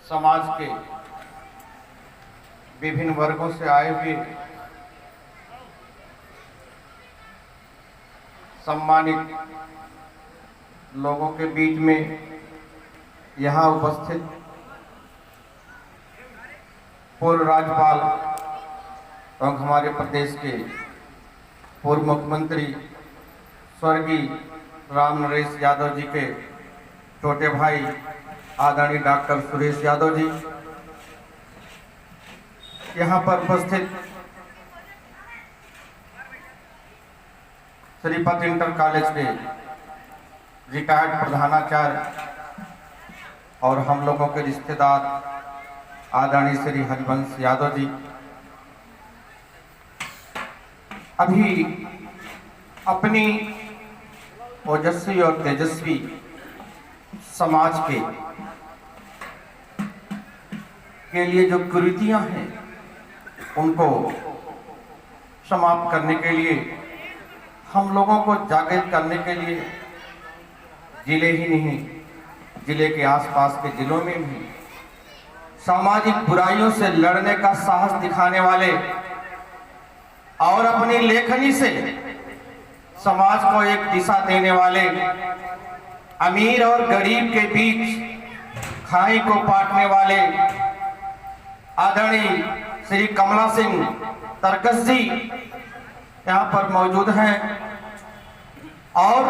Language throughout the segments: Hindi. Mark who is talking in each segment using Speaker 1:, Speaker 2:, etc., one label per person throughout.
Speaker 1: समाज के विभिन्न वर्गों से आए हुए सम्मानित लोगों के बीच में यहाँ उपस्थित पूर्व राज्यपाल एवं हमारे प्रदेश के पूर्व मुख्यमंत्री स्वर्गीय राम नरेश यादव जी के छोटे भाई आदरणीय डॉक्टर सुरेश यादव जी, यहाँ पर उपस्थित श्रीपत इंटर कॉलेज के रिटायर्ड प्रधानाचार्य और हम लोगों के रिश्तेदार आदरणीय श्री हरिवंश यादव जी, अभी अपनी ओजस्वी और तेजस्वी समाज के लिए जो कुरीतियां हैं उनको समाप्त करने के लिए, हम लोगों को जागृत करने के लिए जिले ही नहीं, जिले के आसपास के जिलों में भी सामाजिक बुराइयों से लड़ने का साहस दिखाने वाले और अपनी लेखनी से समाज को एक दिशा देने वाले, अमीर और गरीब के बीच खाई को बांटने वाले आदरणीय श्री कमला सिंह तरकस जी यहाँ पर मौजूद हैं और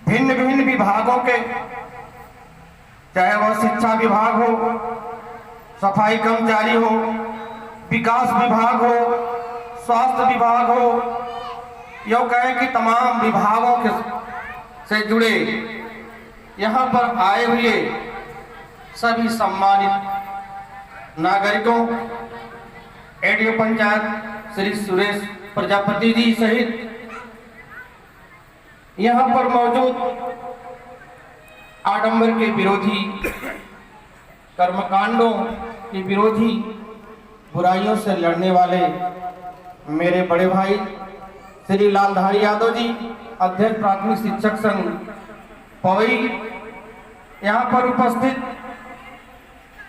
Speaker 1: भिन्न भिन्न विभागों के, चाहे वह शिक्षा विभाग हो, सफाई कर्मचारी हो, विकास विभाग हो, स्वास्थ्य विभाग हो, यो कहें कि तमाम विभागों के से जुड़े यहाँ पर आए हुए सभी सम्मानित नागरिकों, एडीओ पंचायत श्री सुरेश प्रजापति जी सहित यहाँ पर मौजूद आडंबर के विरोधी, कर्मकांडों के विरोधी, बुराइयों से लड़ने वाले मेरे बड़े भाई श्री लालधारी यादव जी, अध्यक्ष प्राथमिक शिक्षक संघ पवई, यहाँ पर उपस्थित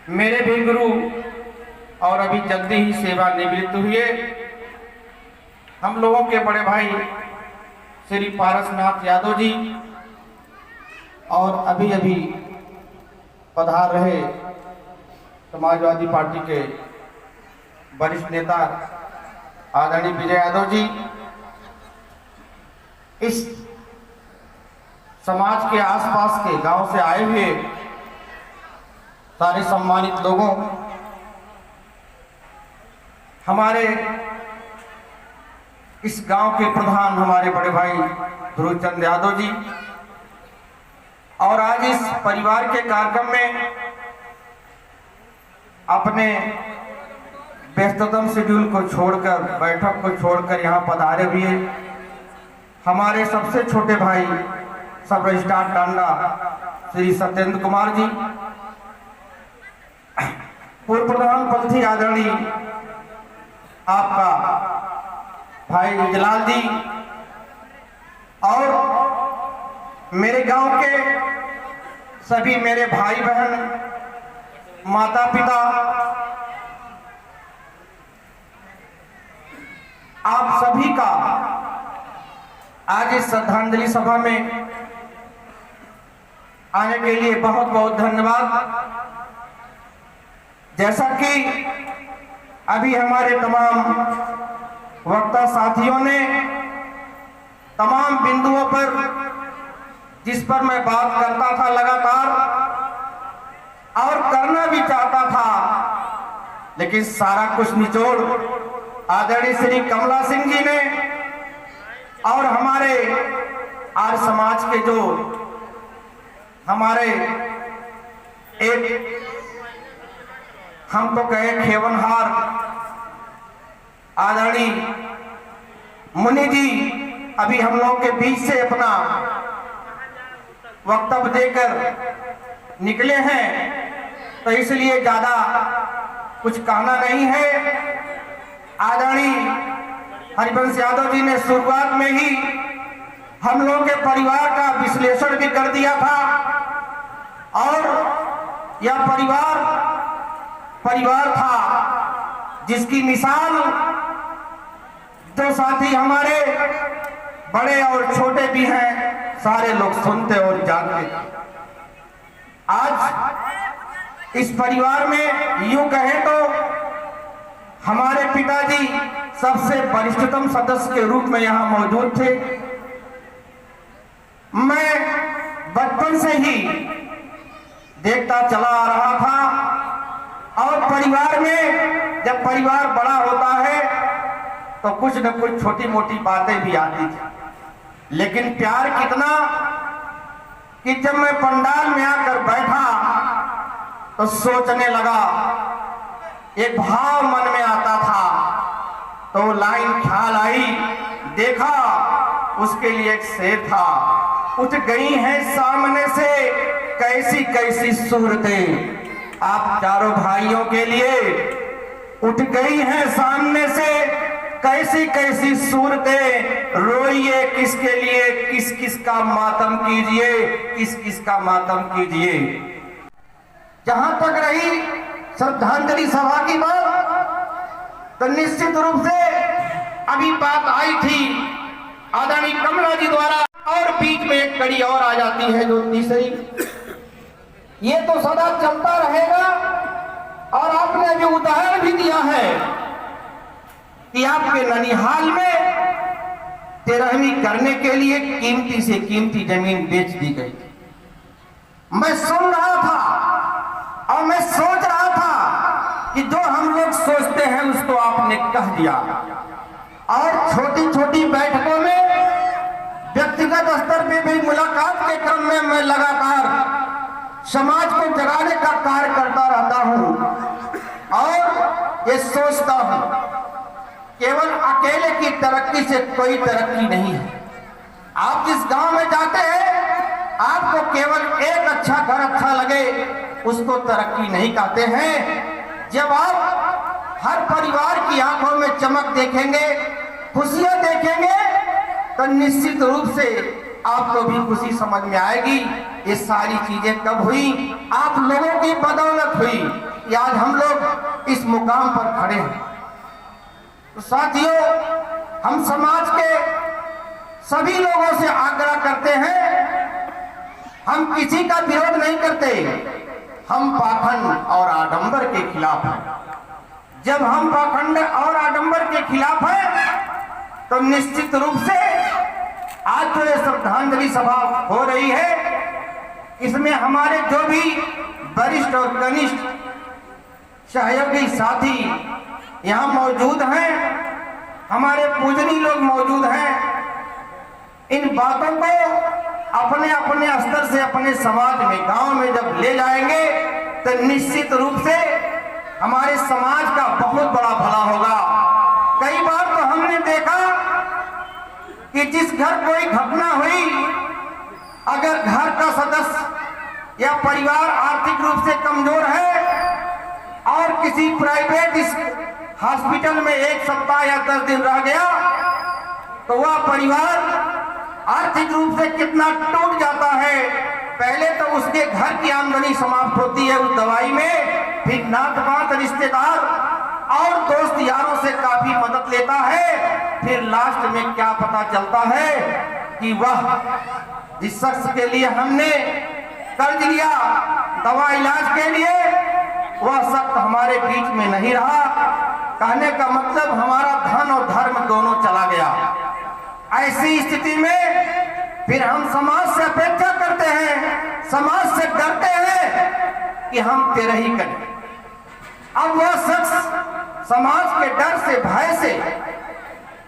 Speaker 1: मेरे भी गुरु और अभी जल्दी ही सेवा निवृत्त हुए हम लोगों के बड़े भाई श्री पारसनाथ यादव जी, और अभी अभी पधार रहे समाजवादी पार्टी के वरिष्ठ नेता आदरणीय विजय यादव जी, इस समाज के आसपास के गांव से आए हुए सारे सम्मानित लोगों, हमारे इस गांव के प्रधान हमारे बड़े भाई ध्रुवचंद यादव जी, और आज इस परिवार के कार्यक्रम में अपने व्यस्ततम शेड्यूल को छोड़कर, बैठक को छोड़कर यहाँ पधारे हुए हमारे सबसे छोटे भाई सब रजिस्ट्रार टांडा श्री सत्येंद्र कुमार जी, पूर्व प्रधान पल्थी आदरणीय आपका भाई जलाल जी, और मेरे गांव के सभी मेरे भाई बहन, माता पिता, आप सभी का आज इस श्रद्धांजलि सभा में आने के लिए बहुत बहुत धन्यवाद। जैसा कि अभी हमारे तमाम वक्ता साथियों ने तमाम बिंदुओं पर, जिस पर मैं बात करता था लगातार और करना भी चाहता था, लेकिन सारा कुछ निचोड़ आदरणीय श्री कमला सिंह जी ने और हमारे आर्य समाज के जो हमारे एक, हम तो कहे खेवनहार आदरणीय मुनि जी अभी हम लोगों के बीच से अपना वक्तव्य देकर निकले हैं, तो इसलिए ज्यादा कुछ कहना नहीं है। आदरणीय हरिवंश यादव जी ने शुरुआत में ही हम लोगों के परिवार का विश्लेषण भी कर दिया था और यह परिवार परिवार था जिसकी मिसाल जो साथी हमारे बड़े और छोटे भी हैं, सारे लोग सुनते और जानते। आज इस परिवार में यूं कहें तो हमारे पिताजी सबसे वरिष्ठतम सदस्य के रूप में यहां मौजूद थे। मैं बचपन से ही देखता चला आ रहा था और परिवार में जब परिवार बड़ा होता है तो कुछ न कुछ छोटी मोटी बातें भी आती थी, लेकिन प्यार कितना कि जब मैं पंडाल में आकर बैठा तो सोचने लगा, एक भाव मन में आता था तो लाइन ख्याल आई, देखा उसके लिए एक शेर था, उठ गई हैं सामने से कैसी कैसी सूरतें। आप चारों भाइयों के लिए उठ गई हैं सामने से कैसी कैसी सूरतें, रोइए किसके लिए, किस किस का मातम कीजिए, किस किस का मातम कीजिए। जहां तक रही श्रद्धांजलि सभा की बात, तो निश्चित रूप से अभी बात आई थी आदरणीय कमला जी द्वारा, और बीच में एक कड़ी और आ जाती है जो तीसरी, ये तो सदा चलता रहेगा। और आपने अभी उदाहरण भी दिया है कि आपके ननिहाल में 13वीं करने के लिए कीमती से कीमती जमीन बेच दी गई। मैं सुन रहा था और मैं सोच रहा था कि जो हम लोग सोचते हैं उसको आपने कह दिया। और छोटी छोटी बैठकों में व्यक्तिगत स्तर पे भी मुलाकात के क्रम में मैं लगातार समाज को जगाने का कार्य करता रहता हूं और ये सोचता हूं, केवल अकेले की तरक्की से कोई तरक्की नहीं है। आप जिस गांव में जाते हैं आपको केवल एक अच्छा घर अच्छा लगे उसको तरक्की नहीं कहते हैं। जब आप हर परिवार की आंखों में चमक देखेंगे, खुशियां देखेंगे, तो निश्चित रूप से आपको भी खुशी समझ में आएगी। ये सारी चीजें कब हुई? आप लोगों की बदौलत हुई कि आज हम लोग इस मुकाम पर खड़े हैं। तो साथियों, हम समाज के सभी लोगों से आग्रह करते हैं, हम किसी का विरोध नहीं करते, हम पाखंड और आडंबर के खिलाफ हैं। जब हम पाखंड और आडंबर के खिलाफ हैं तो निश्चित रूप से आज जो ये श्रद्धांजलि सभा हो रही है, इसमें हमारे जो भी वरिष्ठ और कनिष्ठ सहयोगी साथी यहाँ मौजूद हैं, हमारे पूजनीय लोग मौजूद हैं, इन बातों को अपने अपने स्तर से अपने समाज में, गांव में जब ले जाएंगे तो निश्चित रूप से हमारे समाज का बहुत बड़ा भला होगा। कई बार तो हमने देखा कि जिस घर कोई घटना हुई, अगर घर का सदस्य या परिवार आर्थिक रूप से कमजोर है और किसी प्राइवेट हॉस्पिटल में 1 सप्ताह या 10 दिन रह गया तो वह परिवार आर्थिक रूप से कितना टूट जाता है। पहले तो उसके घर की आमदनी समाप्त होती है उस दवाई में, फिर नात पात रिश्तेदार और दोस्त यारों से काफी मदद लेता है, फिर लास्ट में क्या पता चलता है कि वह जिस शख्स के लिए हमने कर्ज लिया दवा इलाज के लिए, वह शख्स हमारे बीच में नहीं रहा। कहने का मतलब हमारा धन और धर्म दोनों चला गया। ऐसी स्थिति में फिर हम समाज से अपेक्षा करते हैं, समाज से डरते हैं कि हम तेरा ही करें। अब वह शख्स समाज के डर से, भय से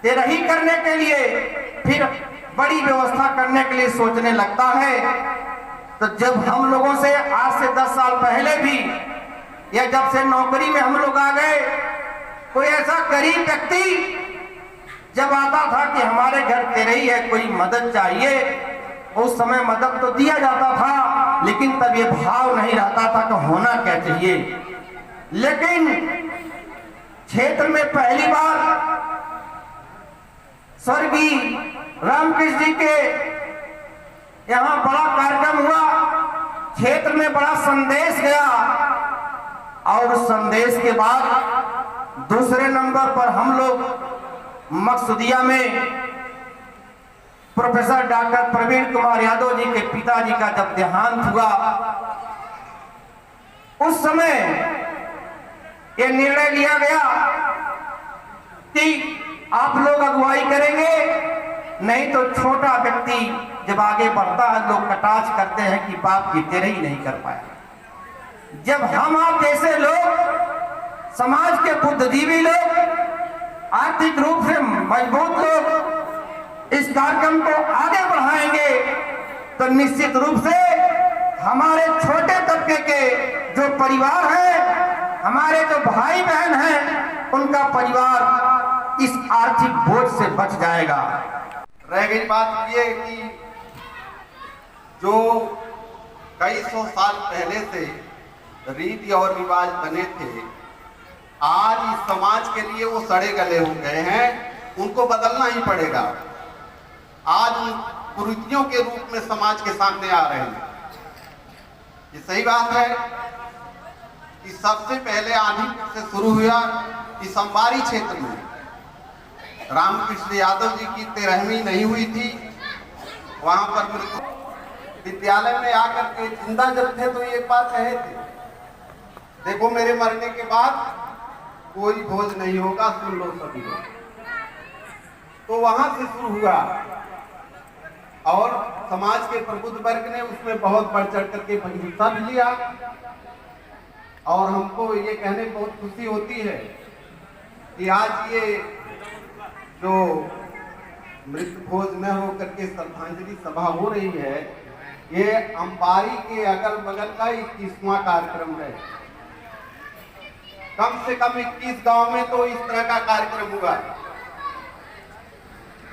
Speaker 1: तेरा ही करने के लिए फिर बड़ी व्यवस्था करने के लिए सोचने लगता है। तो जब हम लोगों से आज से 10 साल पहले भी, या जब से नौकरी में हम लोग आ गए, कोई ऐसा गरीब व्यक्ति जब आता था कि हमारे घर तेरे ही है, कोई मदद चाहिए, उस समय मदद तो दिया जाता था, लेकिन तब ये भाव नहीं रहता था कि होना क्या चाहिए। लेकिन क्षेत्र में पहली बार स्वर्गीय रामकृष्ण जी के यहाँ बड़ा कार्यक्रम हुआ, क्षेत्र में बड़ा संदेश गया और उस संदेश के बाद दूसरे नंबर पर हम लोग मकसूदिया में प्रोफेसर डॉक्टर प्रवीण कुमार यादव जी के पिताजी का जब देहांत हुआ, उस समय ये निर्णय लिया गया कि आप लोग अगुवाई करेंगे, नहीं तो छोटा व्यक्ति जब आगे बढ़ता है लोग कटाक्ष करते हैं कि बाप की तेरे ही नहीं कर पाया। जब हम आप जैसे लोग, समाज के बुद्धिजीवी लोग, आर्थिक रूप से मजबूत लोग इस कार्यक्रम को आगे बढ़ाएंगे तो निश्चित रूप से हमारे छोटे तबके के जो परिवार हैं, हमारे जो भाई बहन हैं, उनका परिवार इस आर्थिक बोझ से बच जाएगा।
Speaker 2: रह गई बात ये कि जो कई सौ साल पहले से रीति और रिवाज बने थे, आज इस समाज के लिए वो सड़े गले हो गए हैं, उनको बदलना ही पड़ेगा। आज उन कुरीतियों के रूप में समाज के सामने आ रहे हैं। ये सही बात है कि सबसे पहले आंधी से शुरू हुआ इस अंबारी क्षेत्र में रामकृष्ण यादव जी की 13वीं नहीं हुई थी। वहां पर विद्यालय में आकर के जिंदा जब थे तो एक बात कहे थे, देखो मेरे मरने के बाद कोई भोज नहीं होगा, सुन लो सभी लोग। तो वहां से शुरू हुआ और समाज के प्रबुद्ध वर्ग ने उसमें बहुत बढ़ चढ़ करके हिस्सा भी लिया। और हमको ये कहने में बहुत खुशी होती है कि आज ये जो मृत्यु भोज न हो करके श्रद्धांजलि सभा हो रही है, ये अंबारी के अगल बगल का 21वां कार्यक्रम है। कम से कम 21 गांव में तो इस तरह का कार्यक्रम हुआ।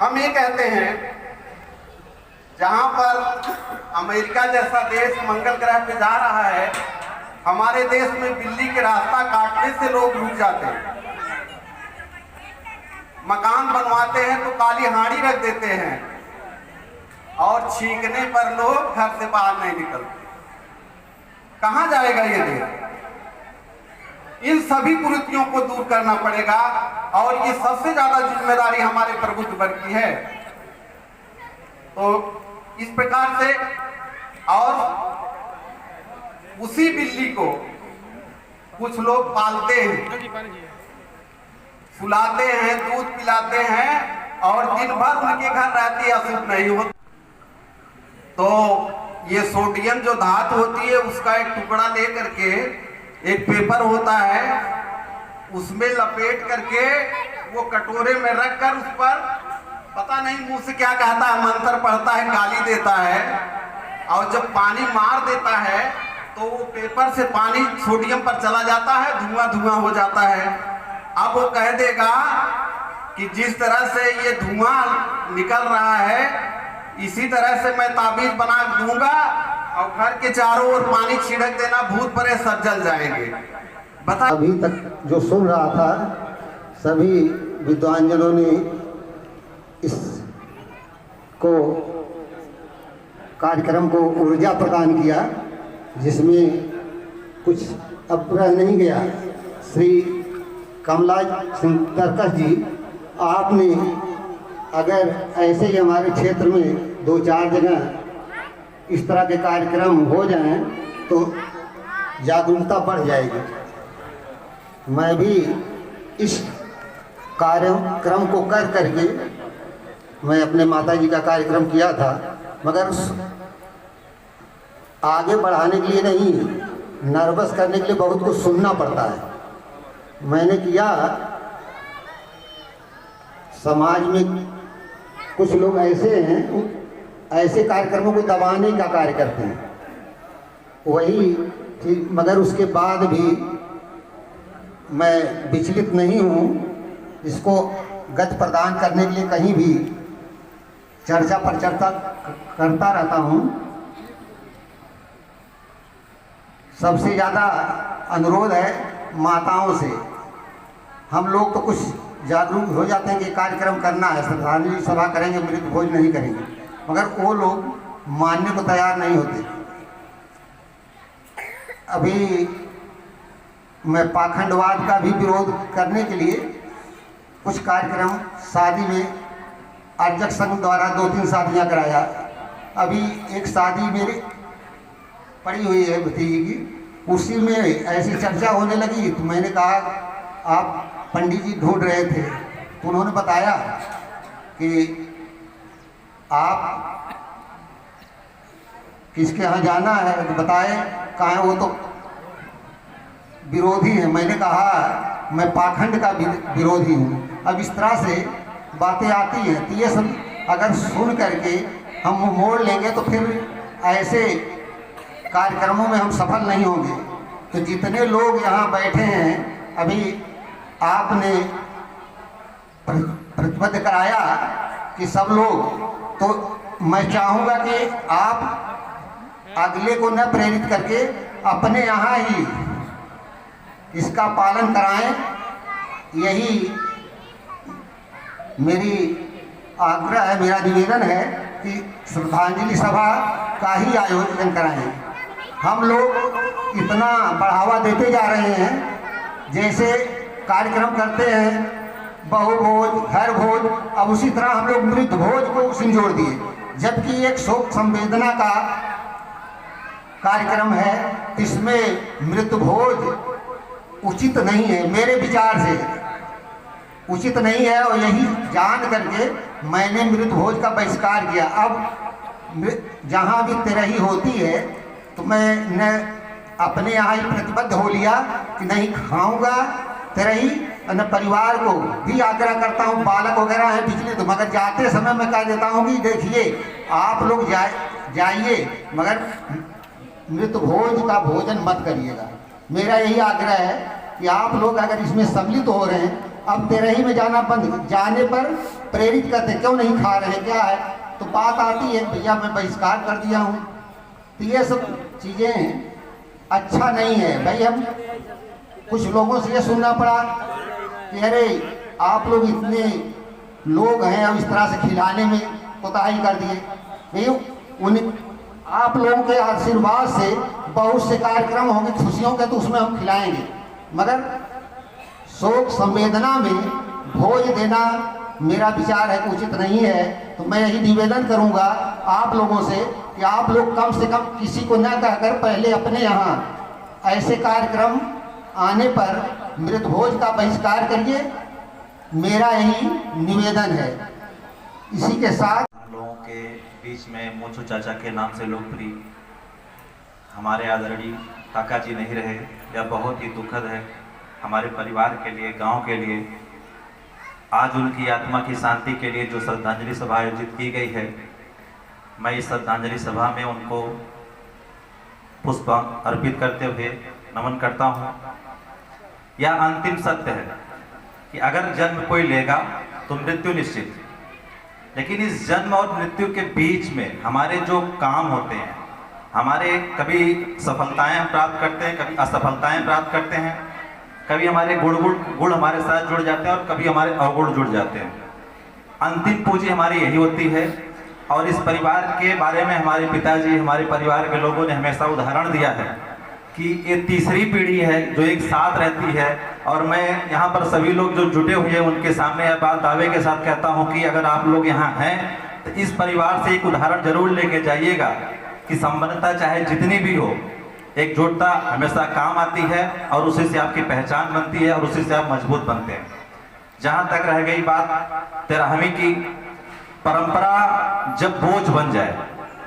Speaker 2: हम ये कहते हैं जहां पर अमेरिका जैसा देश मंगल ग्रह पे जा रहा है, हमारे देश में बिल्ली के रास्ता काटने से लोग रुक जाते हैं। मकान बनवाते हैं तो काली हाड़ी रख देते हैं और छींकने पर लोग घर से बाहर नहीं निकलते। कहां जाएगा ये देश? इन सभी कुरीतियों को दूर करना पड़ेगा और ये सबसे ज्यादा जिम्मेदारी हमारे प्रबुद्ध वर्ग की है। तो इस प्रकार से, और उसी बिल्ली को कुछ लोग पालते हैं, सुलाते हैं, दूध पिलाते हैं और दिन भर उनके घर रहती है, अशुद्ध नहीं होती। तो ये सोडियम जो धातु होती है उसका एक टुकड़ा ले करके, एक पेपर होता है, उसमें लपेट करके वो कटोरे में रख कर उस पर पता नहीं मुंह से क्या कहता है, मंत्र पढ़ता है, गाली देता है और जब पानी मार देता है तो वो पेपर से पानी सोडियम पर चला जाता है, धुआं धुआं हो जाता है। अब वो कह देगा कि जिस तरह से ये धुआं निकल रहा है इसी तरह से मैं ताबीज बना दूंगा और घर के चारों ओर पानी छिड़क देना, भूत परे सब जल जाएंगे। बता
Speaker 3: अभी तक जो सुन रहा था, सभी विद्वानजनों ने इस को कार्यक्रम को ऊर्जा प्रदान किया, जिसमें कुछ अब रह नहीं गया। श्री कमला सिंह तरकस जी, आपने अगर ऐसे ही हमारे क्षेत्र में 2-4 जगह इस तरह के कार्यक्रम हो जाएं तो जागरूकता बढ़ जाएगी। मैं भी इस कार्यक्रम को कर करके, मैं अपने माताजी का कार्यक्रम किया था, मगर आगे बढ़ाने के लिए नहीं, नर्वस करने के लिए बहुत कुछ सुनना पड़ता है। मैंने किया, समाज में कुछ लोग ऐसे हैं, ऐसे कार्यक्रमों को दबाने का कार्य करते हैं, वही ठीक, मगर उसके बाद भी मैं विचलित नहीं हूँ। इसको गति प्रदान करने के लिए कहीं भी चर्चा पर चर्चा करता रहता हूँ। सबसे ज़्यादा अनुरोध है माताओं से, हम लोग तो कुछ जागरूक हो जाते हैं कि कार्यक्रम करना है, श्रद्धांजलि सभा करेंगे, मृत्यु भोज नहीं करेंगे, मगर वो लोग मानने को तैयार नहीं होते। अभी मैं पाखंडवाद का भी विरोध करने के लिए कुछ कार्यक्रम शादी में अर्चक संघ द्वारा 2-3 शादियाँ कराया। अभी एक शादी मेरी पड़ी हुई है भतीजी की, उसी में ऐसी चर्चा होने लगी तो मैंने कहा आप पंडित जी ढूंढ रहे थे, तो उन्होंने बताया कि आप किसके यहाँ जाना है, तो बताए कहाँ है, वो तो विरोधी है। मैंने कहा मैं पाखंड का विरोधी हूँ। अब इस तरह से बातें आती हैं तो ये सब अगर सुन करके हम मोड़ लेंगे तो फिर ऐसे कार्यक्रमों में हम सफल नहीं होंगे। तो जितने लोग यहाँ बैठे हैं, अभी आपने प्रतिबद्ध कराया कि सब लोग, तो मैं चाहूँगा कि आप अगले को न प्रेरित करके अपने यहाँ ही इसका पालन कराएं। यही मेरी आग्रह है, मेरा निवेदन है कि श्रद्धांजलि सभा का ही आयोजन कराएं। हम लोग इतना बढ़ावा देते जा रहे हैं, जैसे कार्यक्रम करते हैं बहु भोज, घर भोज, अब उसी तरह हम लोग मृत भोज को संजोड़ दिए, जबकि एक शोक संवेदना का कार्यक्रम है, इसमें मृत भोज उचित नहीं है, मेरे विचार से उचित नहीं है। और यही जान करके मैंने मृत भोज का बहिष्कार किया। अब जहाँ भी तिरही होती है तो मैंने अपने यहाँ ही प्रतिबद्ध हो लिया कि नहीं खाऊंगा तिरही, और परिवार को भी आग्रह करता हूँ, बालक वगैरह है पिछले, तो मगर जाते समय मैं कह देता हूँ कि देखिए आप लोग जाइए मगर मृत भोज का भोजन मत करिएगा। मेरा यही आग्रह है कि आप लोग अगर इसमें सम्मिलित हो रहे हैं, अब तिरही में जाना बंद, जाने पर प्रेरित करते क्यों नहीं खा रहे, क्या है, तो बात आती है भैया मैं बहिष्कार कर दिया हूँ। तो ये सब चीज़ें अच्छा नहीं है भाई। हम कुछ लोगों से ये सुनना पड़ा कि अरे आप लोग इतने लोग हैं, अब इस तरह से खिलाने में कोताही कर दिए। नहीं, उन आप लोगों के आशीर्वाद से बहुत से कार्यक्रम होंगे खुशियों के, तो उसमें हम खिलाएंगे, मगर शोक संवेदना में भोज देना मेरा विचार है कि उचित नहीं है। तो मैं यही निवेदन करूंगा आप लोगों से कि आप लोग कम से कम किसी को न कहकर पहले अपने यहाँ ऐसे कार्यक्रम आने पर मृत भोज का बहिष्कार करिए, मेरा यही निवेदन है। इसी के साथ
Speaker 4: लोगों के बीच में मोचू चाचा के नाम से लोकप्रिय हमारे आदरणीय काका जी नहीं रहे, यह बहुत ही दुखद है हमारे परिवार के लिए, गांव के लिए। आज उनकी आत्मा की शांति के लिए जो श्रद्धांजलि सभा आयोजित की गई है, मैं इस श्रद्धांजलि सभा में उनको पुष्प अर्पित करते हुए नमन करता हूँ। यह अंतिम सत्य है कि अगर जन्म कोई लेगा तो मृत्यु निश्चित, लेकिन इस जन्म और मृत्यु के बीच में हमारे जो काम होते हैं, हमारे कभी सफलताएं हम प्राप्त करते हैं, कभी असफलताएं प्राप्त करते हैं, कभी हमारे गुण हमारे साथ जुड़ जाते हैं और कभी हमारे अवगुण जुड़ जाते हैं। अंतिम पूंजी हमारी यही होती है। और इस परिवार के बारे में हमारे पिताजी, हमारे परिवार के लोगों ने हमेशा उदाहरण दिया है कि ये तीसरी पीढ़ी है जो एक साथ रहती है। और मैं यहाँ पर सभी लोग जो जुटे हुए हैं उनके सामने यह बात दावे के साथ कहता हूँ कि अगर आप लोग यहाँ हैं तो इस परिवार से एक उदाहरण जरूर लेके जाइएगा कि संबंधता चाहे जितनी भी हो, एकजुटता हमेशा काम आती है और उसी से आपकी पहचान बनती है और उसी से आप मजबूत बनते हैं। जहाँ तक रह गई बात तेरहवीं की, परंपरा जब बोझ बन जाए,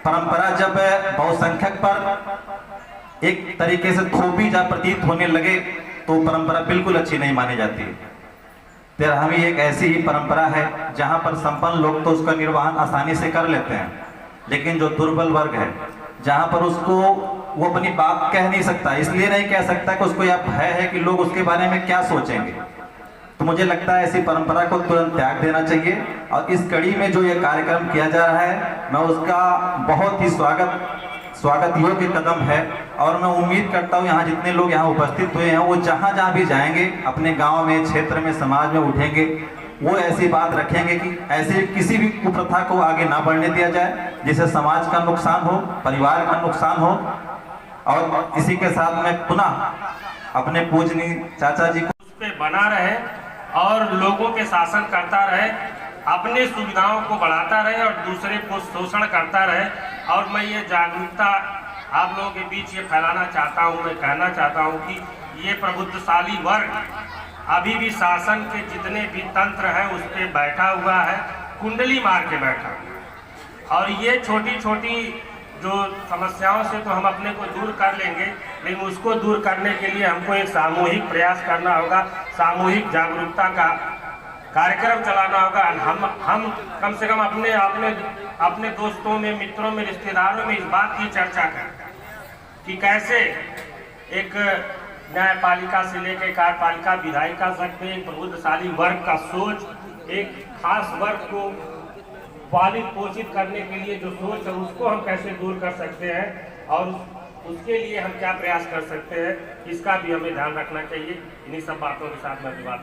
Speaker 4: परंपरा जब बहुसंख्यक पर एक तरीके से थोपी जा प्रतीत होने लगे तो परंपरा बिल्कुल अच्छी नहीं मानी जाती। तेरहवीं एक ऐसी ही परंपरा है जहां पर संपन्न लोग तो उसका निर्वहन आसानी से कर लेते हैं, लेकिन जो दुर्बल वर्ग है, जहां पर उसको वो अपनी बात कह नहीं सकता, इसलिए नहीं कह सकता कि उसको यह भय है कि लोग उसके बारे में क्या सोचेंगे। तो मुझे लगता है ऐसी परंपरा को तुरंत त्याग देना चाहिए। और इस कड़ी में जो ये कार्यक्रम किया जा रहा है, मैं उसका बहुत ही स्वागत योग्य कदम है। और मैं उम्मीद करता हूँ यहाँ जितने लोग यहाँ उपस्थित हुए हैं वो जहाँ जहाँ भी जाएंगे, अपने गांव में, क्षेत्र में, समाज में उठेंगे, वो ऐसी बात रखेंगे कि ऐसे किसी भी कुप्रथा को आगे ना बढ़ने दिया जाए जिससे समाज का नुकसान हो, परिवार का नुकसान हो। और इसी के साथ मैं पुनः अपने पूजनीय चाचा जी को
Speaker 5: उस पे बना रहे और लोगों के शासन करता रहे, अपने सुविधाओं को बढ़ाता रहे और दूसरे को शोषण करता रहे। और मैं ये जागरूकता आप लोगों के बीच ये फैलाना चाहता हूँ, मैं कहना चाहता हूँ कि ये प्रबुद्धशाली वर्ग अभी भी शासन के जितने भी तंत्र है उस पर बैठा हुआ है, कुंडली मार के बैठा हुआ। और ये छोटी छोटी जो समस्याओं से तो हम अपने को दूर कर लेंगे, लेकिन उसको दूर करने के लिए हमको एक सामूहिक प्रयास करना होगा, सामूहिक जागरूकता का कार्यक्रम चलाना होगा। हम कम से कम अपने दोस्तों में, मित्रों में, रिश्तेदारों में इस बात की चर्चा करें कि कैसे एक न्यायपालिका से लेकर कार्यपालिका, विधायिका तक में एक प्रबुद्धशाली वर्ग का सोच, एक खास वर्ग को पालित पोषित करने के लिए जो सोच है उसको हम कैसे दूर कर सकते हैं और उसके लिए हम क्या प्रयास कर सकते हैं, इसका भी हमें ध्यान रखना चाहिए। इन्हीं सब बातों के साथ मैं बात